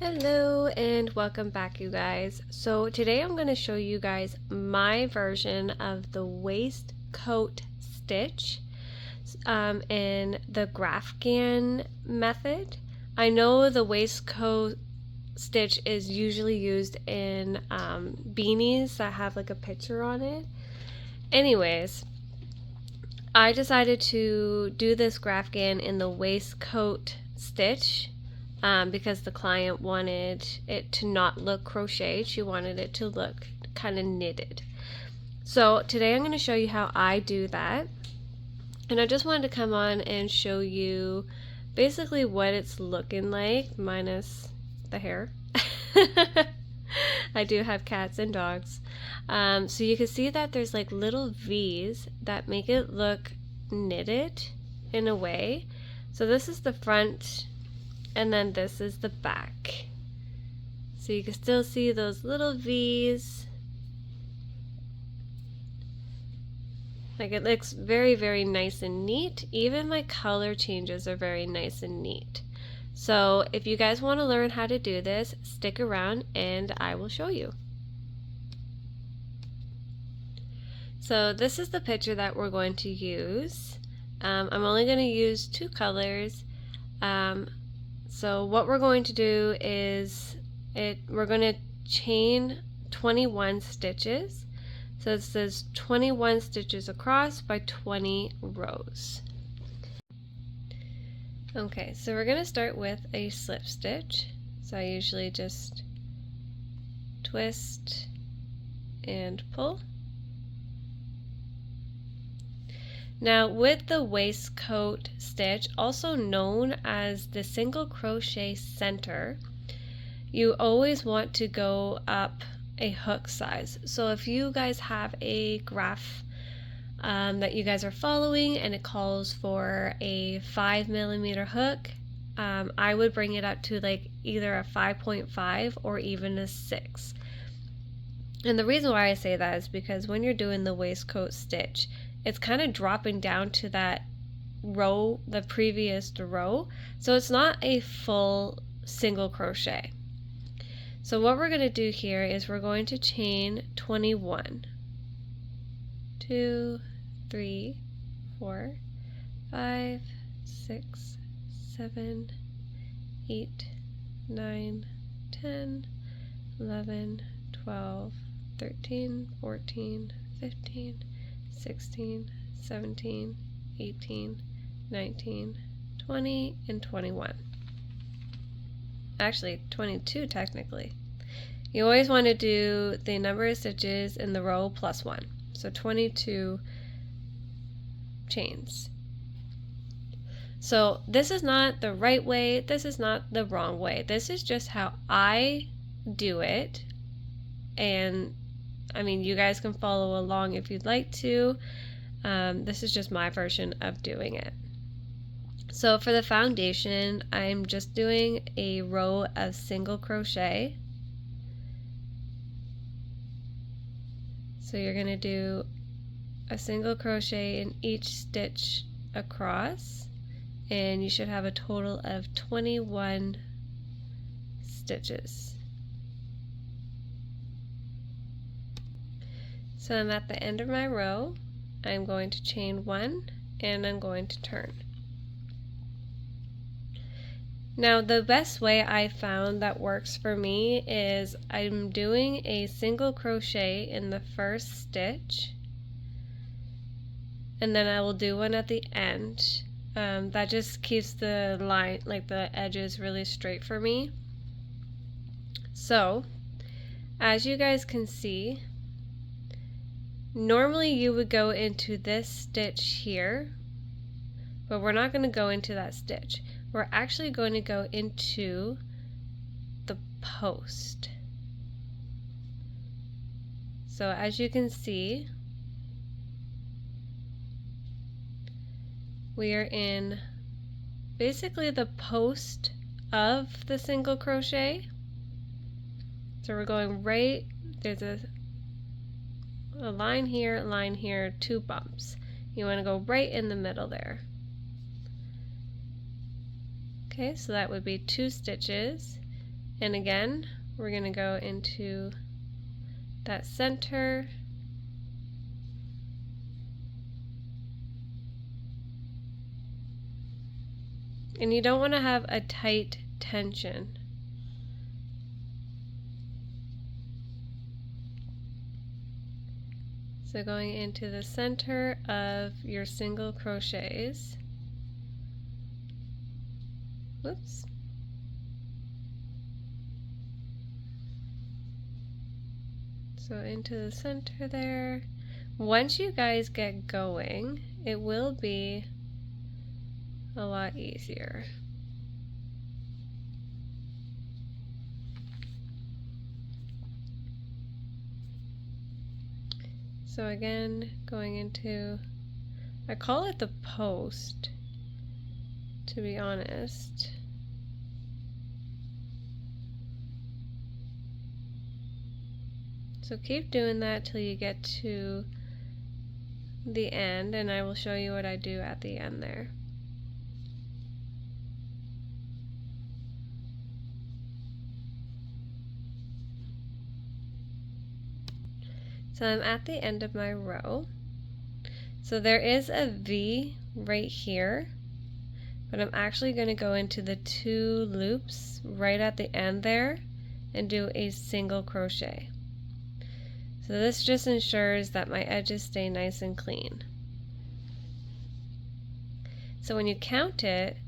Hello and welcome back, you guys. So today I'm going to show you guys my version of the waistcoat stitch in the Graphghan method. I know the waistcoat stitch is usually used in beanies that have like a picture on it. Anyways, I decided to do this Graphghan in the waistcoat stitch because the client wanted it to not look crocheted. She wanted it to look kind of knitted. So today I'm going to show you how I do that. And I just wanted to come on and show you basically what it's looking like, minus the hair. I do have cats and dogs. So you can see that there's like little V's that make it look knitted in a way. So this is the front and then this is the back. So you can still see those little V's. Like it looks very, very nice and neat. Even my color changes are very nice and neat. So if you guys want to learn how to do this, stick around and I will show you. So this is the picture that we're going to use. I'm only going to use 2 colors. So what we're going to do is we're going to chain 21 stitches. So it says 21 stitches across by 20 rows. Okay, so we're going to start with a slip stitch. So I usually just twist and pull. Now with the waistcoat stitch, also known as the single crochet center, you always want to go up a hook size. So if you guys have a graph that you guys are following and it calls for a 5mm hook, I would bring it up to like either a 5.5 or even a 6. And the reason why I say that is because when you're doing the waistcoat stitch, it's kind of dropping down to that row, the previous row, so it's not a full single crochet. So what we're going to do here is we're going to chain 21. 2, 3, 4, 5, 6, 7, 8, 9, 10, 11, 12, 13, 14, 15, 16, 17, 18, 19, 20, and 21. Actually, 22 technically. You always want to do the number of stitches in the row plus 1. So 22 chains. So this is not the right way, this is not the wrong way. This is just how I do it. And I mean, you guys can follow along if you'd like to. This is just my version of doing it. So for the foundation, I'm just doing a row of single crochet. So you're going to do a single crochet in each stitch across, and you should have a total of 21 stitches. So I'm at the end of my row. I'm going to chain 1 and I'm going to turn. Now the best way I found that works for me is I'm doing a single crochet in the first stitch and then I will do one at the end. That just keeps the line, like the edges, really straight for me. So as you guys can see, normally you would go into this stitch here, but we're not going to go into that stitch. We're actually going to go into the post. So as you can see, we are in basically the post of the single crochet. So we're going right, there's a line here, 2 bumps. You want to go right in the middle there. Okay, so that would be 2 stitches, And again, we're going to go into that center. And you don't want to have a tight tension. So going into the center of your single crochets. Whoops. So into the center there. Once you guys get going, it will be a lot easier. So again, going into, I call it the post, to be honest. So keep doing that till you get to the end, and I will show you what I do at the end there. So I'm at the end of my row. So there is a V right here, but I'm actually going to go into the 2 loops right at the end there and do a single crochet. So this just ensures that my edges stay nice and clean. So when you count it,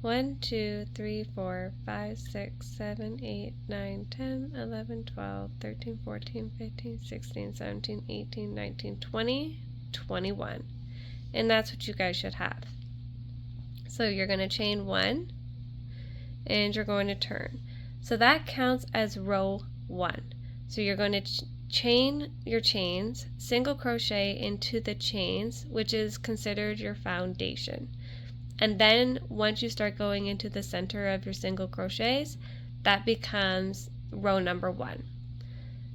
1, 2, 3, 4, 5, 6, 7, 8, 9, 10, 11, 12, 13, 14, 15, 16, 17, 18, 19, 20, 21. And that's what you guys should have. So you're going to chain 1 and you're going to turn. So that counts as row 1. So you're going to chain your chains, single crochet into the chains, which is considered your foundation. And then once you start going into the center of your single crochets, that becomes row number 1.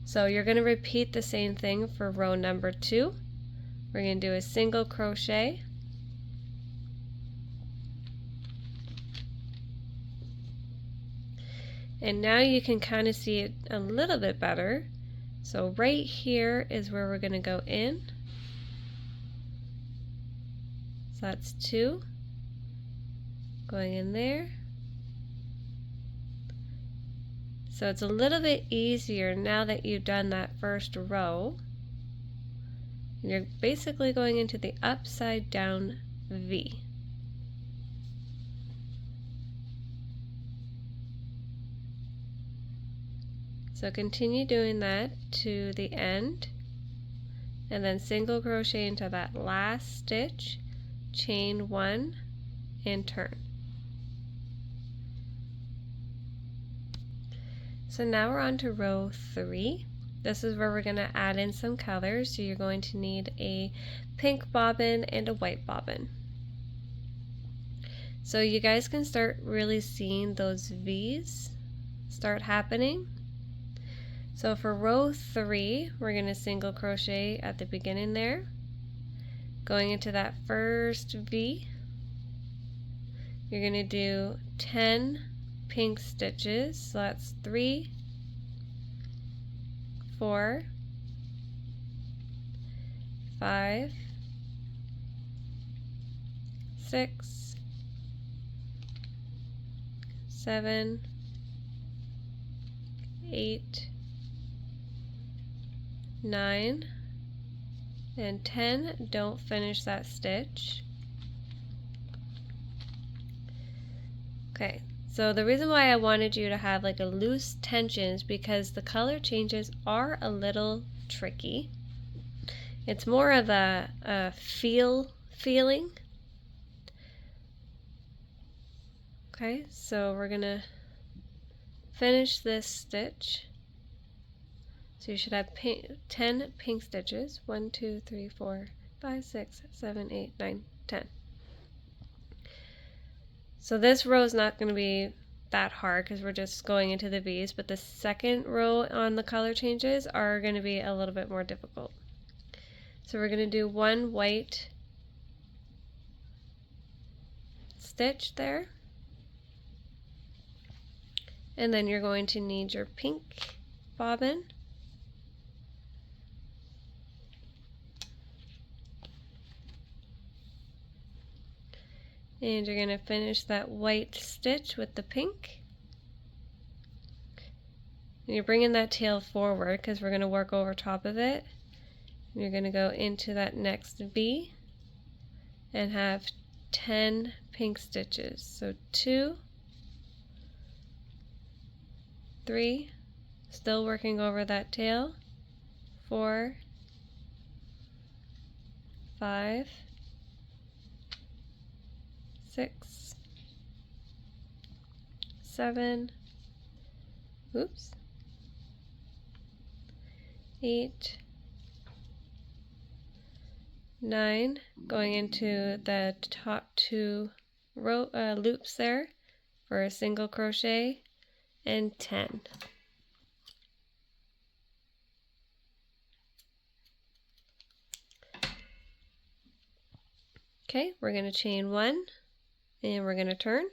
So you're going to repeat the same thing for row number 2. We're going to do a single crochet, and now you can kind of see it a little bit better. So right here is where we're going to go in. So that's 2. Going in there. So it's a little bit easier now that you've done that first row. You're basically going into the upside down V. So continue doing that to the end, and then single crochet into that last stitch, chain 1 and turn. So now we're on to row 3. This is where we're going to add in some colors. So you're going to need a pink bobbin and a white bobbin. So you guys can start really seeing those V's start happening. So for row 3, we're going to single crochet at the beginning there. Going into that first V, you're going to do 10 pink stitches. So that's 3, 4, 5, 6, 7, 8, 9, and 10. Don't finish that stitch. Okay, so the reason why I wanted you to have like a loose tension is because the color changes are a little tricky. It's more of a feeling. Okay, so we're gonna finish this stitch. So you should have 10 pink stitches. 1, 2, 3, 4, 5, 6, 7, 8, 9, 10. So this row is not going to be that hard because we're just going into the V's, but the second row on the color changes are going to be a little bit more difficult. So we're going to do 1 white stitch there, And then you're going to need your pink bobbin. And you're going to finish that white stitch with the pink. And you're bringing that tail forward because we're going to work over top of it. And you're going to go into that next V and have 10 pink stitches. So 2, 3, still working over that tail, 4, 5, 6, 7, oops, 8, 9, going into the top 2 loops there for a single crochet, and 10. Okay, we're going to chain 1 and we're going to turn.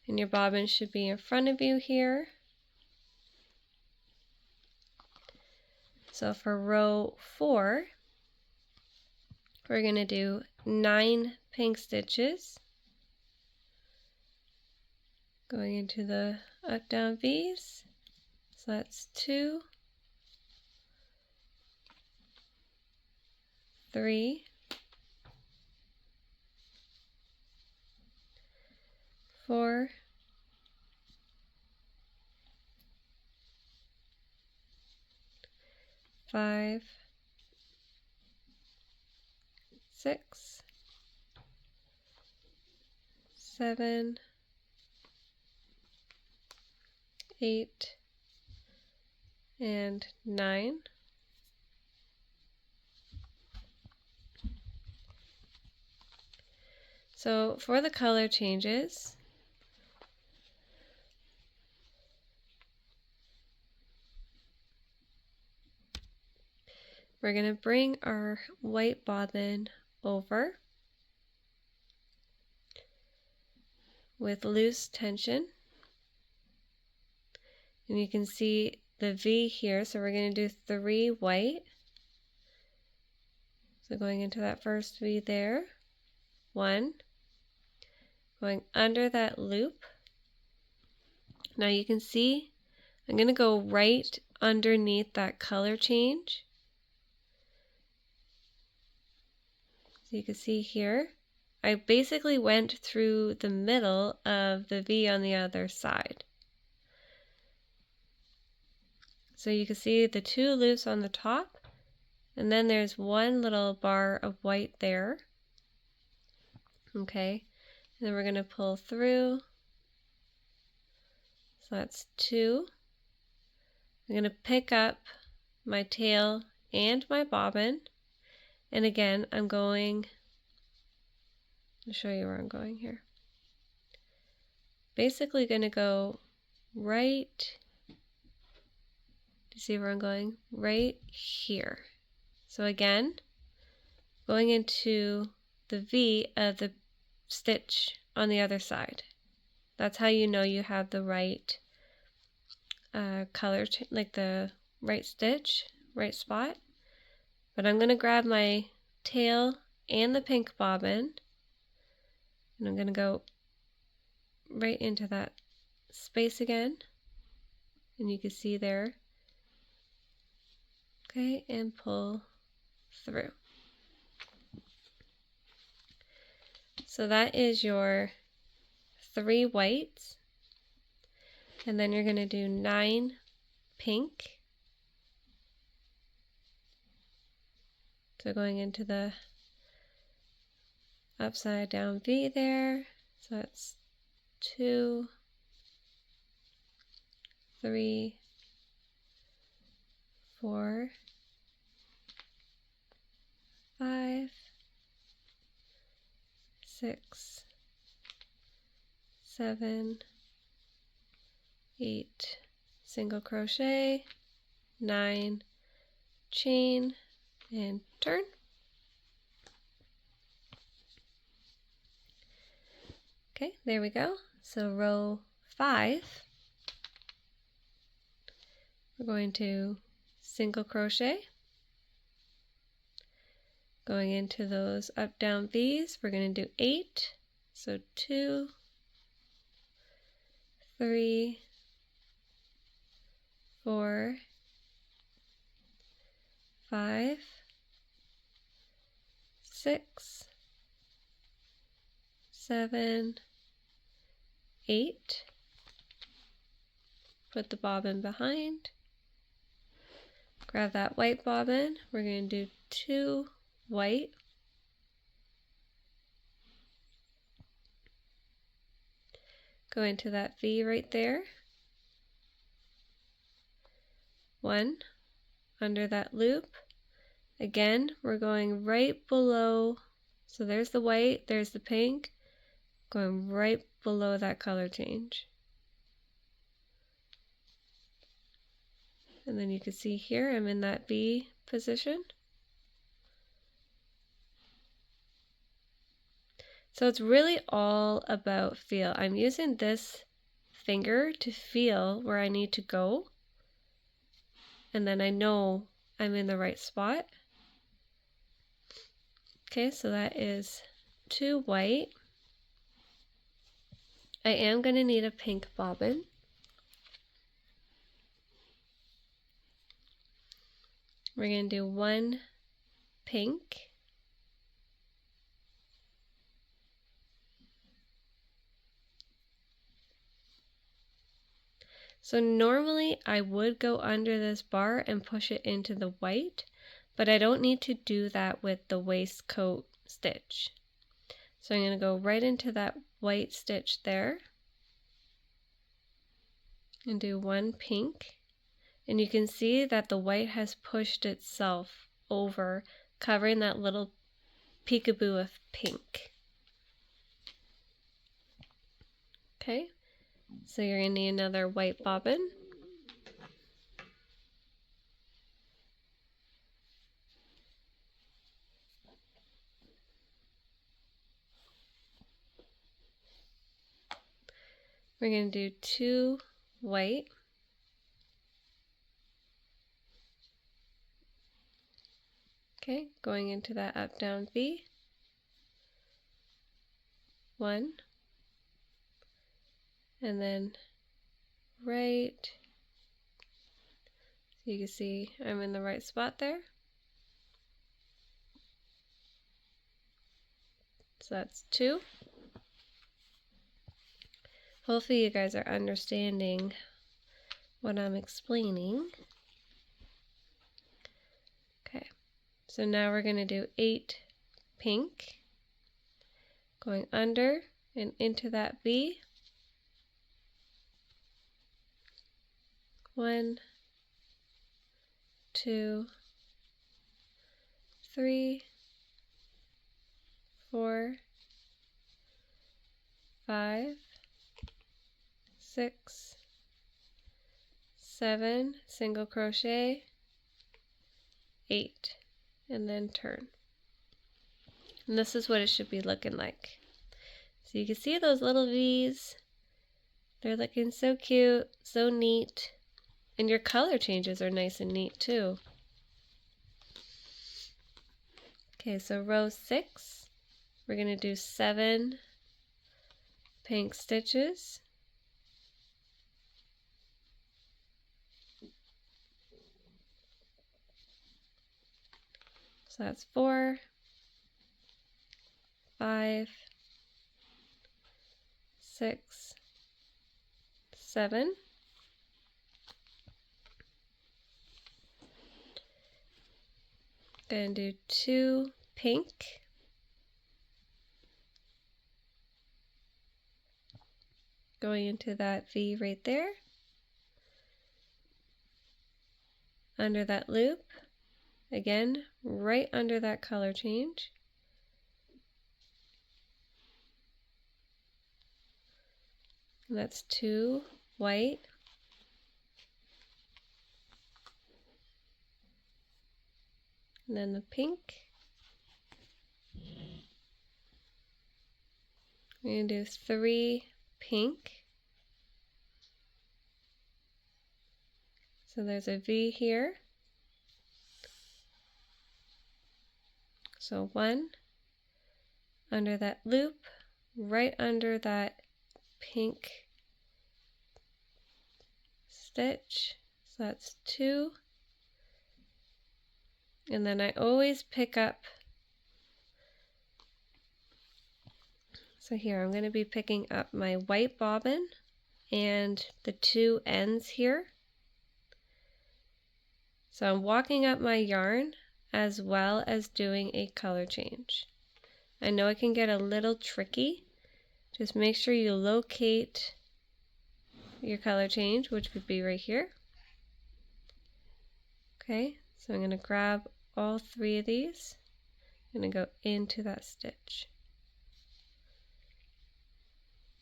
And your bobbin should be in front of you here. So for row 4, we're going to do 9 pink stitches, going into the up down V's. So that's 2, 3, 4, 5, 6, 7, 8, and 9. So for the color changes, we're going to bring our white bobbin over with loose tension. And you can see the V here, so we're going to do 3 white. So going into that first V there, 1, going under that loop. Now you can see I'm going to go right underneath that color change. So you can see here, I basically went through the middle of the V on the other side. So you can see the 2 loops on the top, and then there's one little bar of white there. Okay, and then we're going to pull through. So that's 2. I'm going to pick up my tail and my bobbin, and again I'm going, I'll show you where I'm going here. Basically going to go right, do you see where I'm going? Right here. So again, going into the V of the stitch on the other side. That's how you know you have the right color, like the right stitch, right spot. But I'm going to grab my tail and the pink bobbin, and I'm going to go right into that space again, and you can see there. Okay, and pull through. So that is your 3 whites, and then you're going to do 9 pink. So going into the upside down V there. So that's 2, 3, 4, 5, 6, 7, 8, single crochet, 9, chain, and turn. Okay, there we go. So row 5, we're going to single crochet. Going into those up down V's, we're going to do 8. So 2, 3, 4, 5, 6, 7, 8. Put the bobbin behind. Grab that white bobbin. We're going to do 2 white. Go into that V right there. 1 under that loop. Again, we're going right below, so there's the white, there's the pink, going right below that color change. And then you can see here I'm in that V position. So it's really all about feel. I'm using this finger to feel where I need to go, and then I know I'm in the right spot. Okay, so that is 2 white. I am going to need a pink bobbin. We're going to do 1 pink. So normally I would go under this bar and push it into the white, but I don't need to do that with the waistcoat stitch. So I'm going to go right into that white stitch there and do 1 pink. And you can see that the white has pushed itself over, covering that little peekaboo of pink. Okay, so you're going to need another white bobbin. We're going to do 2 white. Okay, going into that up down V. 1. And then right, so you can see I'm in the right spot there. So that's 2. Hopefully you guys are understanding what I'm explaining. Okay, so now we're going to do 8 pink, going under and into that V. 1, 2, 3, 4, 5, 6, 7, single crochet, 8, and then turn. And this is what it should be looking like. So you can see those little V's. They're looking so cute, so neat. And your color changes are nice and neat too. Okay, so row 6, we're going to do 7 pink stitches. So that's 4, 5, 6, 7. Going to do 2 pink. Going into that V right there. Under that loop. Again, right under that color change. And that's 2 white. And then the pink. We're going to do 3 pink. So there's a V here. So 1 under that loop, right under that pink stitch. So that's 2. And then I always pick up, so here I'm going to be picking up my white bobbin and the 2 ends here. So I'm walking up my yarn as well as doing a color change. I know it can get a little tricky. Just make sure you locate your color change, which would be right here. Okay, so I'm going to grab all 3 of these. I'm going to go into that stitch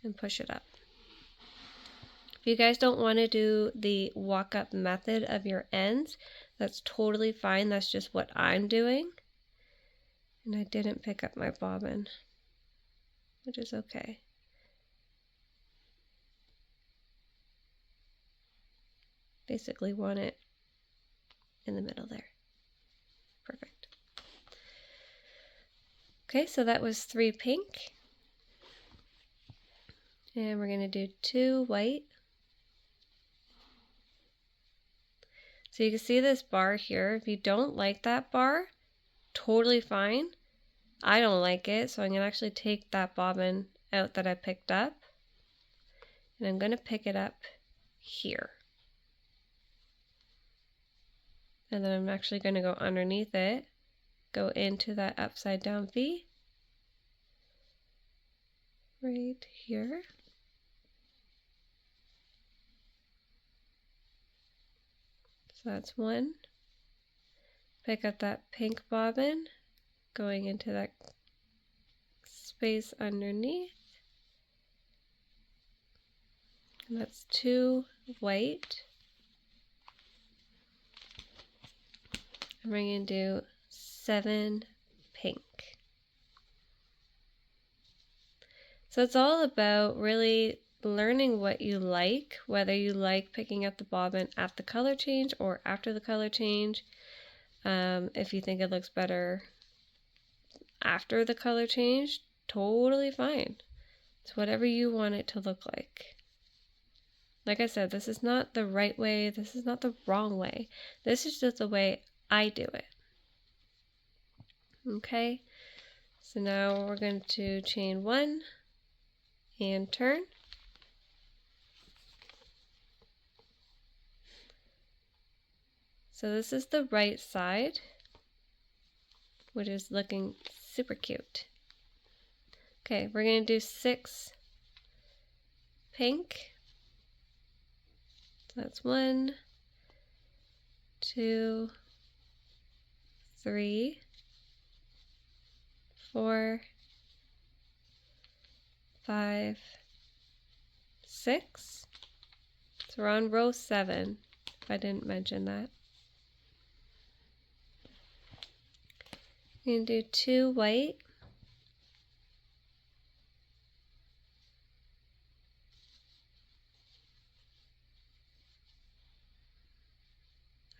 and push it up. If you guys don't want to do the walk up method of your ends, that's totally fine. That's just what I'm doing. And I didn't pick up my bobbin, which is okay. Basically want it in the middle there. Perfect. Okay, so that was 3 pink. And we're going to do 2 white. So you can see this bar here. If you don't like that bar, totally fine. I don't like it, so I'm going to actually take that bobbin out that I picked up. And I'm going to pick it up here. And then I'm actually going to go underneath it, go into that upside down V. Right here. So that's 1. Pick up that pink bobbin, going into that space underneath. And that's 2 white. And we're going to do 7 pink. So it's all about really learning what you like, whether you like picking up the bobbin at the color change or after the color change. If you think it looks better after the color change, totally fine. It's whatever you want it to look like. Like I said, this is not the right way, this is not the wrong way. This is just the way I do it. Okay, so now we're going to chain 1 and turn. So this is the right side, which is looking super cute. Okay, we're going to do 6 pink. So that's 1, 2, 3, 4, 5, 6. So we're on row 7, if I didn't mention that. I'm going to do 2 white.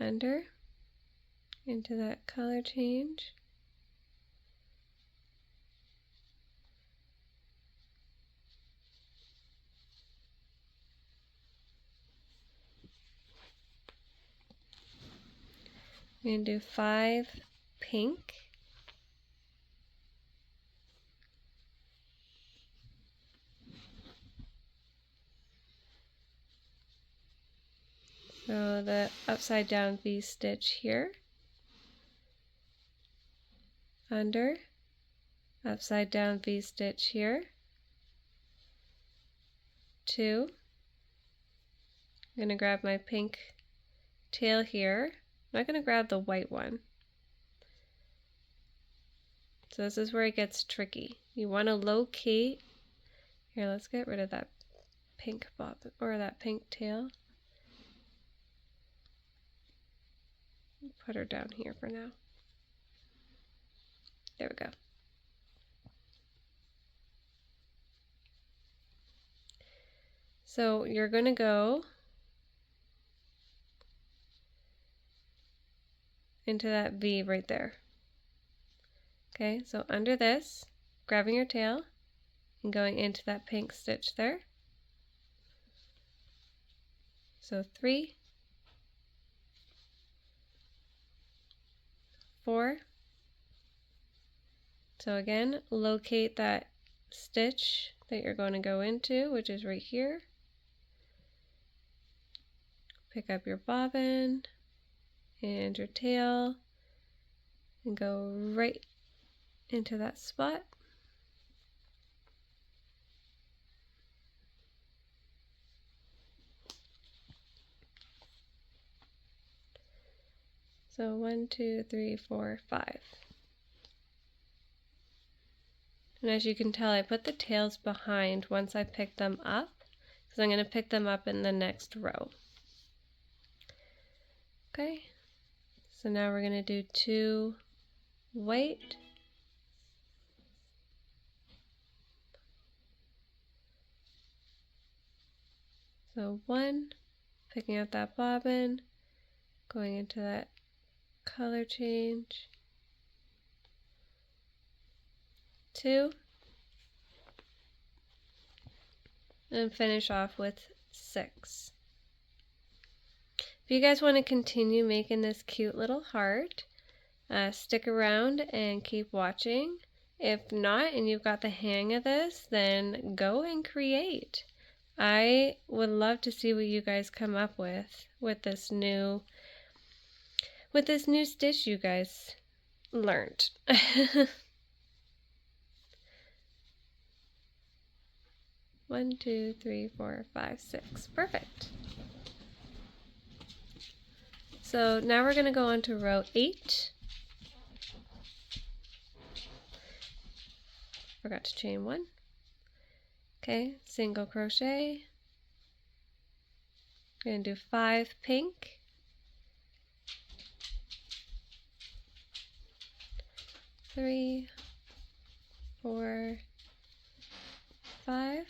Under into that color change. I'm going to do 5 pink. So the upside down V stitch here, under, upside down V stitch here, 2. I'm going to grab my pink tail here. I'm not going to grab the white one. So this is where it gets tricky. You want to locate, here let's get rid of that pink bob or that pink tail. Put her down here for now. There we go. So you're going to go into that V right there. Okay, so under this, grabbing your tail and going into that pink stitch there. So 3, 4. So again, locate that stitch that you're going to go into, which is right here. Pick up your bobbin and your tail and go right into that spot. So 1, 2, 3, 4, 5. And as you can tell, I put the tails behind once I pick them up, because I'm going to pick them up in the next row. Okay, so now we're going to do 2 white, so 1, picking up that bobbin, going into that color change, 2, and finish off with 6. If you guys want to continue making this cute little heart, stick around and keep watching. If not, and you've got the hang of this, then go and create. I would love to see what you guys come up with this new stitch you guys learned. 1, 2, 3, 4, 5, 6. Perfect. So now we're going to go on to row 8. Forgot to chain 1. Okay, single crochet. I'm going to do 5 pink. 3, 4, 5.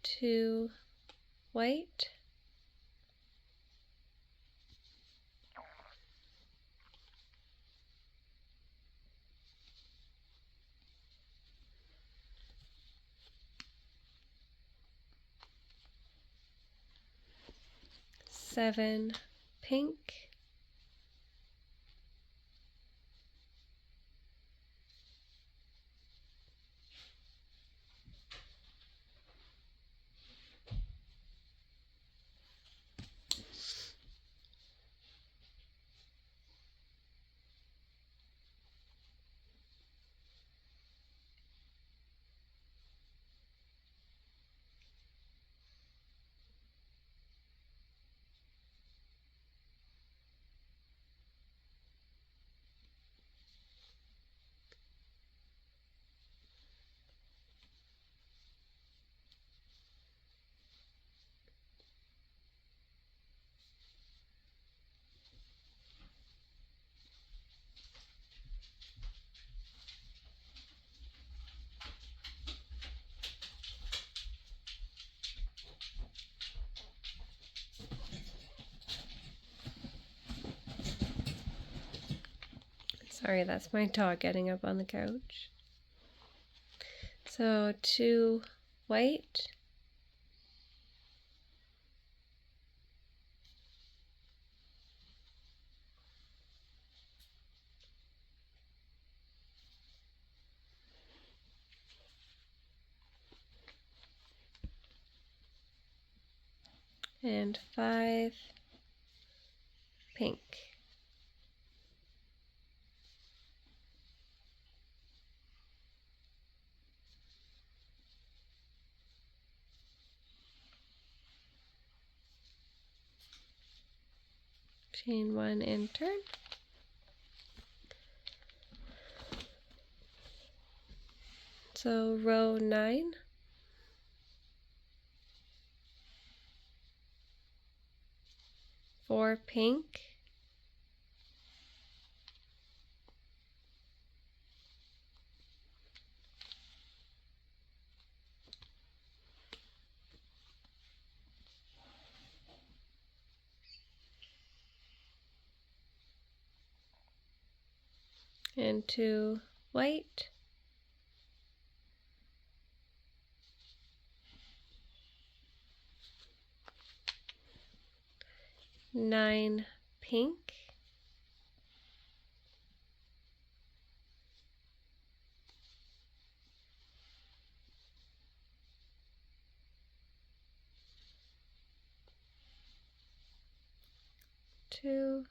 Two white, 7 pink, 'Sorry, that's my dog getting up on the couch. So 2 white, 5 pink. Chain 1 and turn. So row 9. Four pink, and 2 white, 9 pink, 2,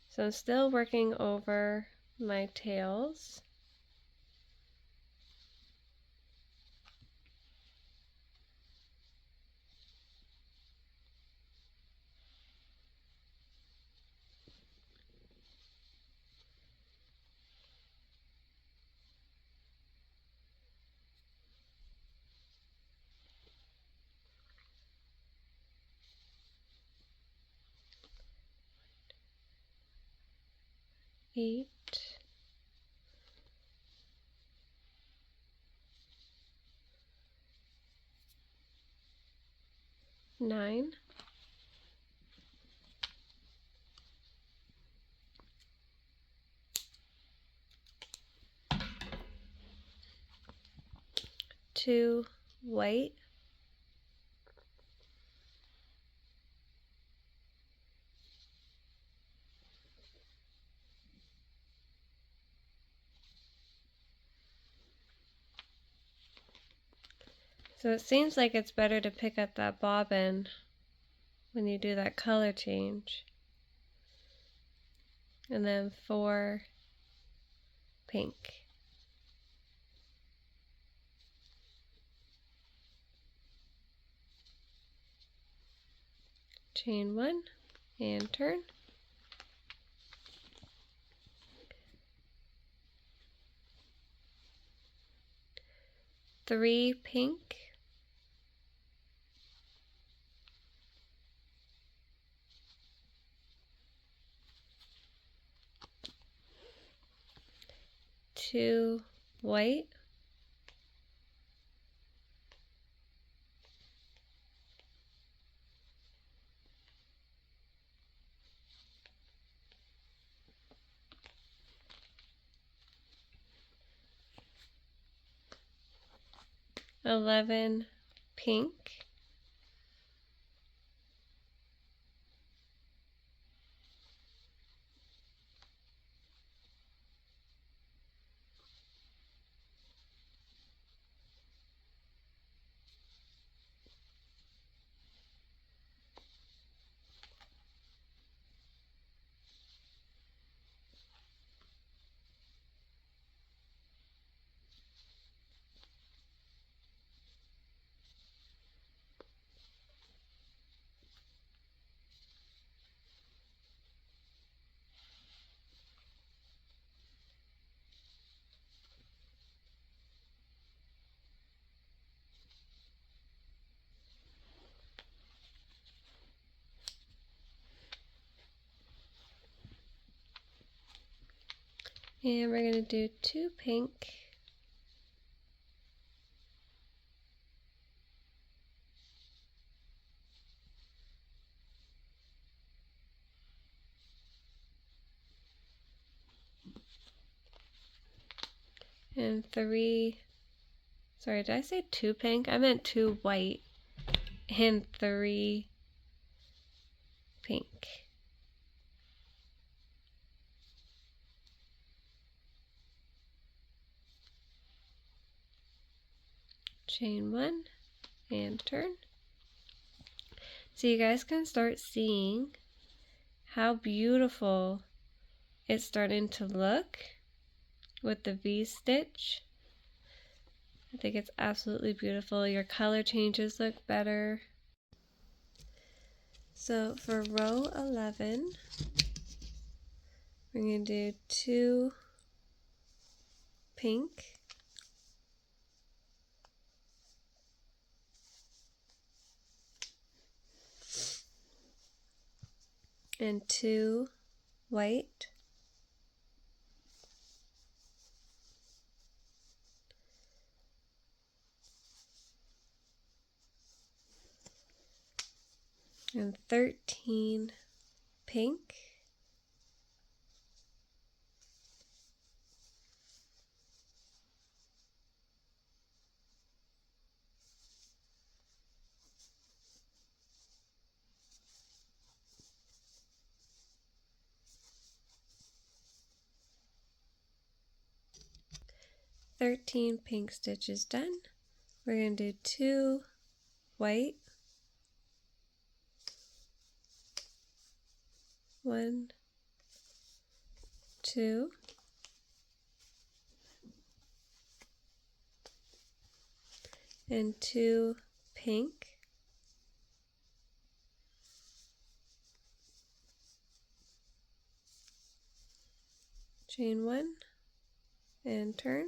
so I'm still working over my tails. Eight, 9, 2 white, 'So it seems like it's better to pick up that bobbin when you do that color change. And then 4 pink. Chain 1 and turn. 3 pink, 2 white, 11 pink, 'and we're going to do 2 pink, 3, sorry, did I say 2 pink? I meant 2 white and 3 pink. Chain 1 and turn. So you guys can start seeing how beautiful it's starting to look with the V-stitch. I think it's absolutely beautiful. Your color changes look better. So for row 11, we're going to do 2 pink, and 2 white, and 13 pink, "13 pink stitches done. We're going to do 2 white, 1, 2, and 2 pink, chain 1 and turn.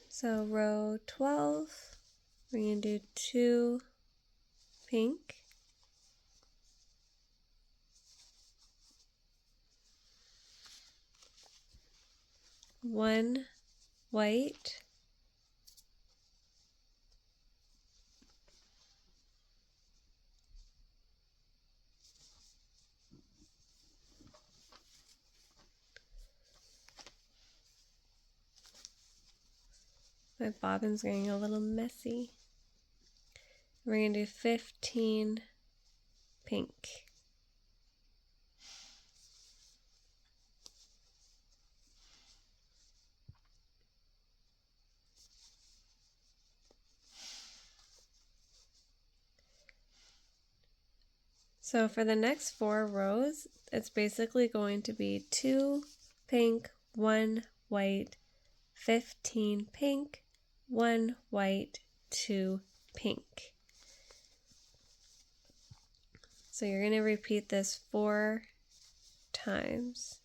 So row 12, we're going to do 2 pink, 1 white, my bobbin's getting a little messy. We're going to do 15 pink. So for the next 4 rows, it's basically going to be 2 pink, 1 white, 15 pink, 1 white, 2 pink. So you're going to repeat this 4 times.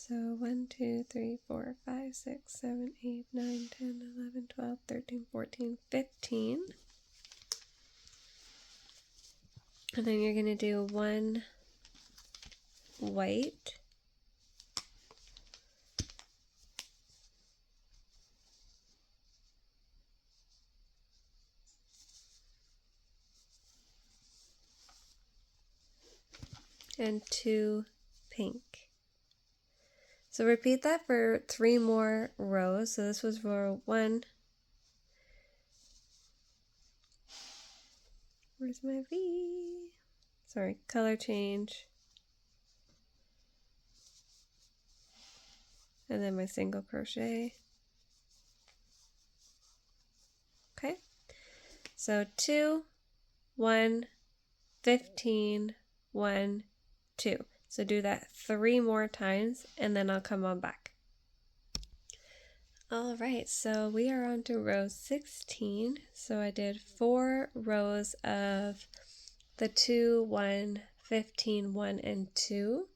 So 1, 2, 3, 4, 5, 6, 7, 8, 9, 10, 11, 12, 13, 14, 15. And then you're going to do 1 white, and 2 pink. So repeat that for 3 more rows. So this was row 1. Where's my V? Sorry, color change. And then my single crochet. Okay. So 2, 1, 15, 1, 2. So do that 3 more times and then I'll come on back. Alright, so we are on to row 16. So I did 4 rows of the 2, 1, 15, 1, and 2.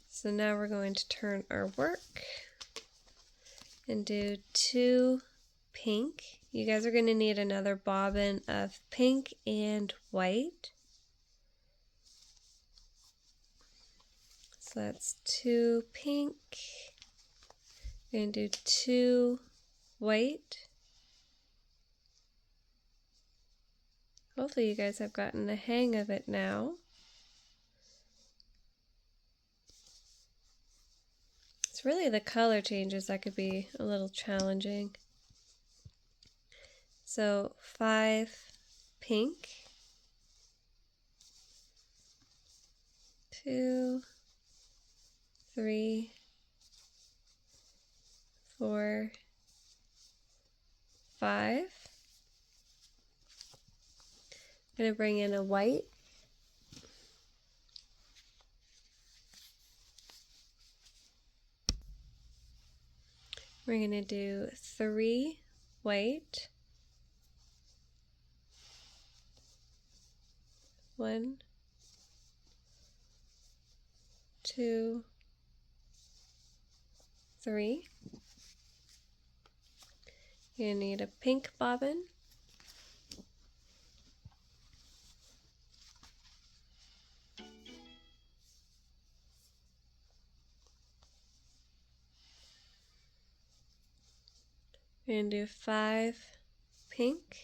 So now we're going to turn our work and do 2 pink. You guys are going to need another bobbin of pink and white. So that's 2 pink, and do 2 white. Hopefully you guys have gotten the hang of it now. It's really the color changes that could be a little challenging. So 5 pink, 2, 3, 4, 5. I'm going to bring in a white. We're going to do 3 white, 1, 2, 3. You need a pink bobbin, and do 5 pink,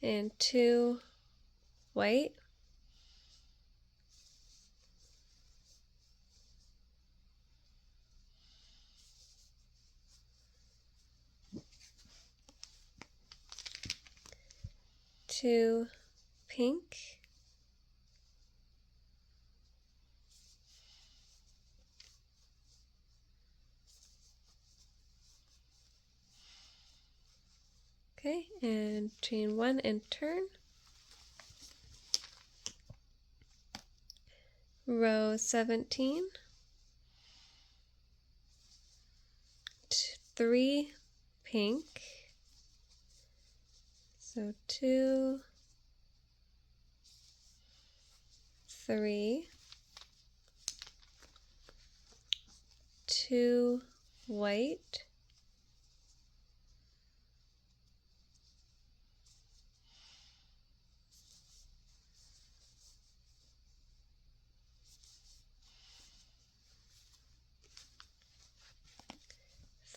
and 2 white, two pink, okay, and chain 1 and turn. Row 17, 3 pink, so 2, 3, 2 white,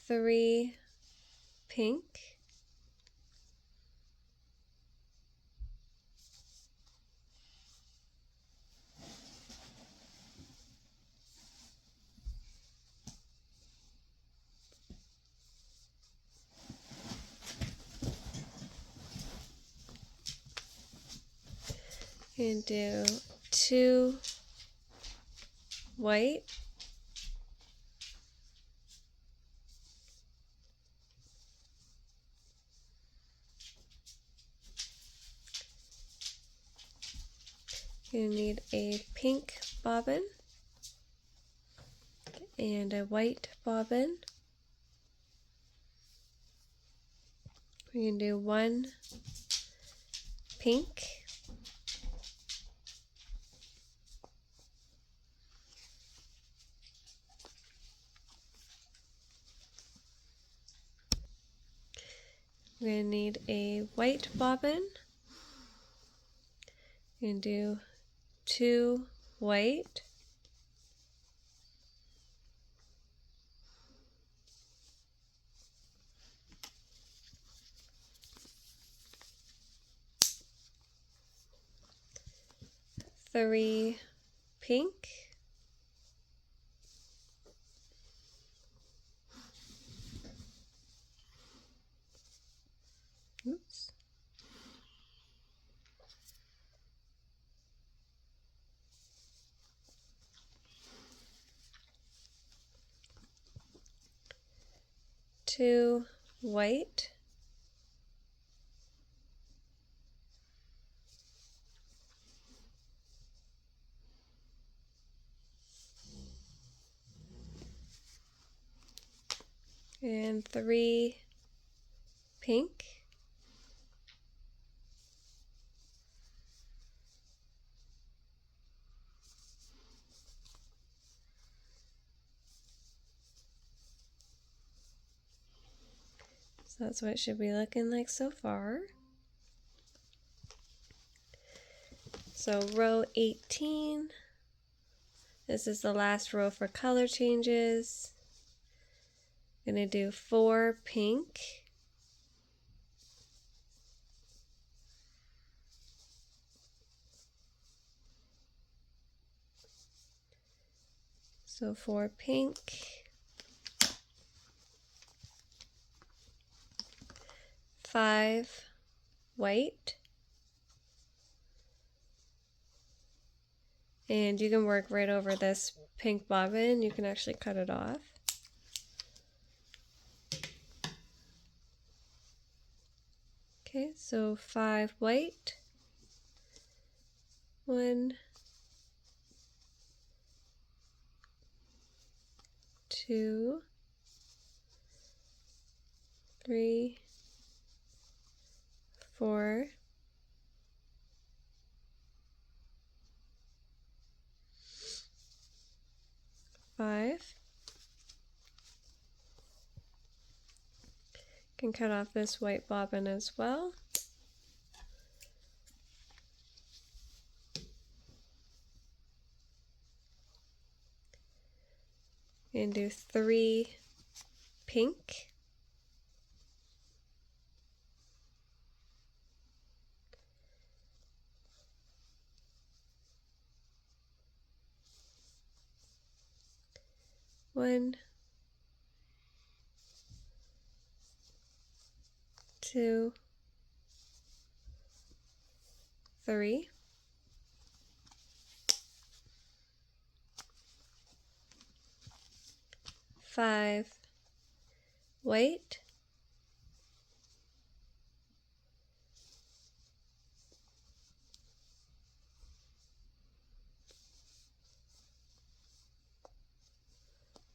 three pink, and do 2 white, you need a pink bobbin and a white bobbin. We can do 1 pink, we're going to need a white bobbin, you can do 2 white, three pink, oops, 2 white, and 3 pink, so that's what it should be looking like so far. So row 18, this is the last row for color changes. I'm going to do 4 pink, so 4 pink, 5 white, and you can work right over this pink bobbin, you can actually cut it off. Okay, so 5 white, 1, 2, 3, 4, 5. Can cut off this white bobbin as well. And do 3 pink. One, 2, 3. 5 white,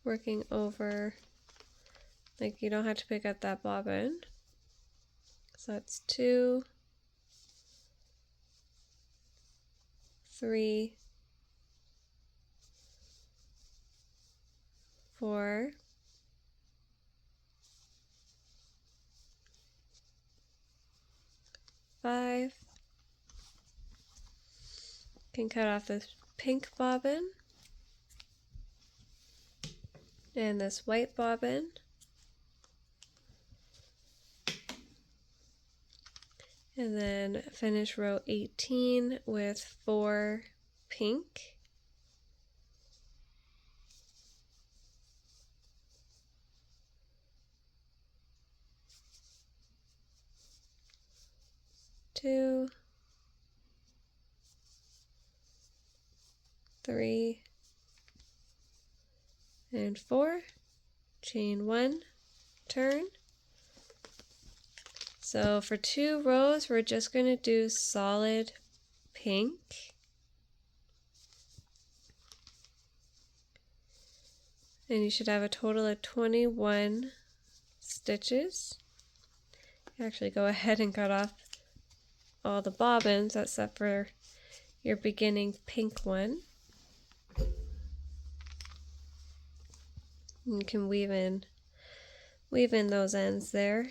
'Working over, like you don't have to pick up that bobbin. So that's 2, 3, 4, 5. Can cut off this pink bobbin and this white bobbin. And then finish row 18 with 4 pink. Two, 3, and 4. Chain 1, turn. So for 2 rows, we're just going to do solid pink. And you should have a total of 21 stitches. Actually, go ahead and cut off all the bobbins except for your beginning pink one. You can weave in those ends there.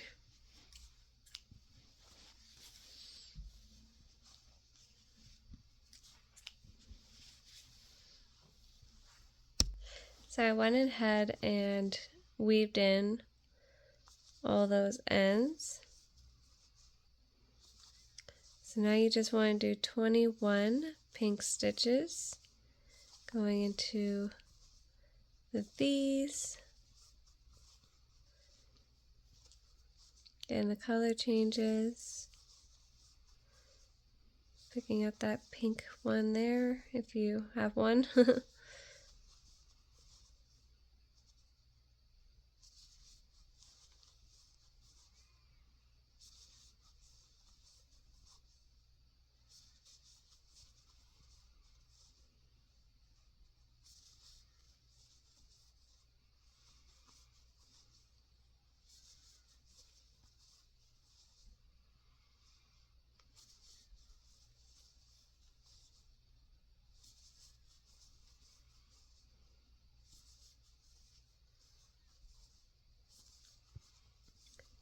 So I went ahead and weaved in all those ends. So now you just want to do 21 pink stitches going into the V's, and the color changes, picking up that pink one there if you have one.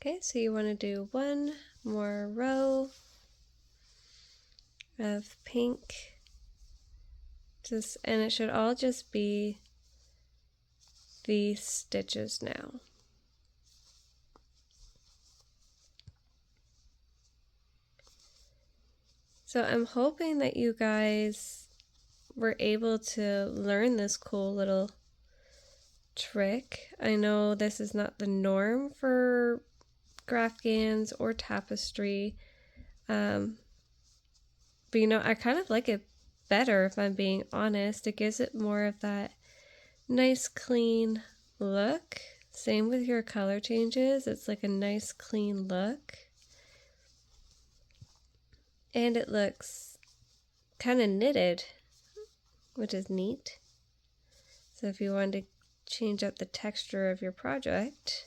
Okay, so you want to do one more row of pink, and it should all just be these stitches now. So I'm hoping that you guys were able to learn this cool little trick. I know this is not the norm for Graphghans or tapestry, but you know, I kind of like it better if I'm being honest. It gives it more of that nice clean look. Same with your color changes, it's like a nice clean look. And it looks kind of knitted, which is neat. So if you want to change up the texture of your project,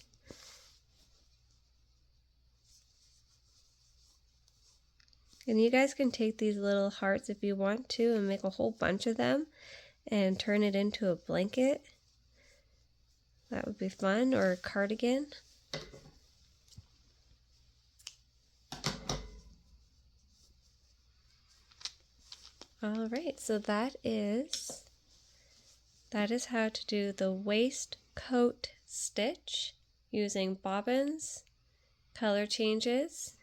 and you guys can take these little hearts if you want to and make a whole bunch of them and turn it into a blanket. That would be fun, or a cardigan. Alright, so that is how to do the waistcoat stitch using bobbins, color changes,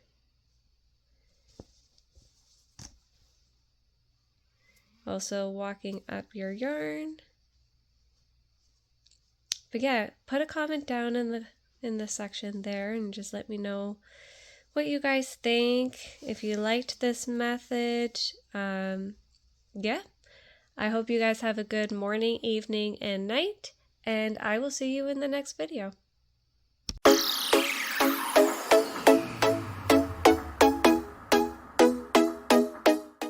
also walking up your yarn. But yeah, put a comment down in the section there and just let me know what you guys think, if you liked this method. Yeah, I hope you guys have a good morning, evening, and night, and I will see you in the next video.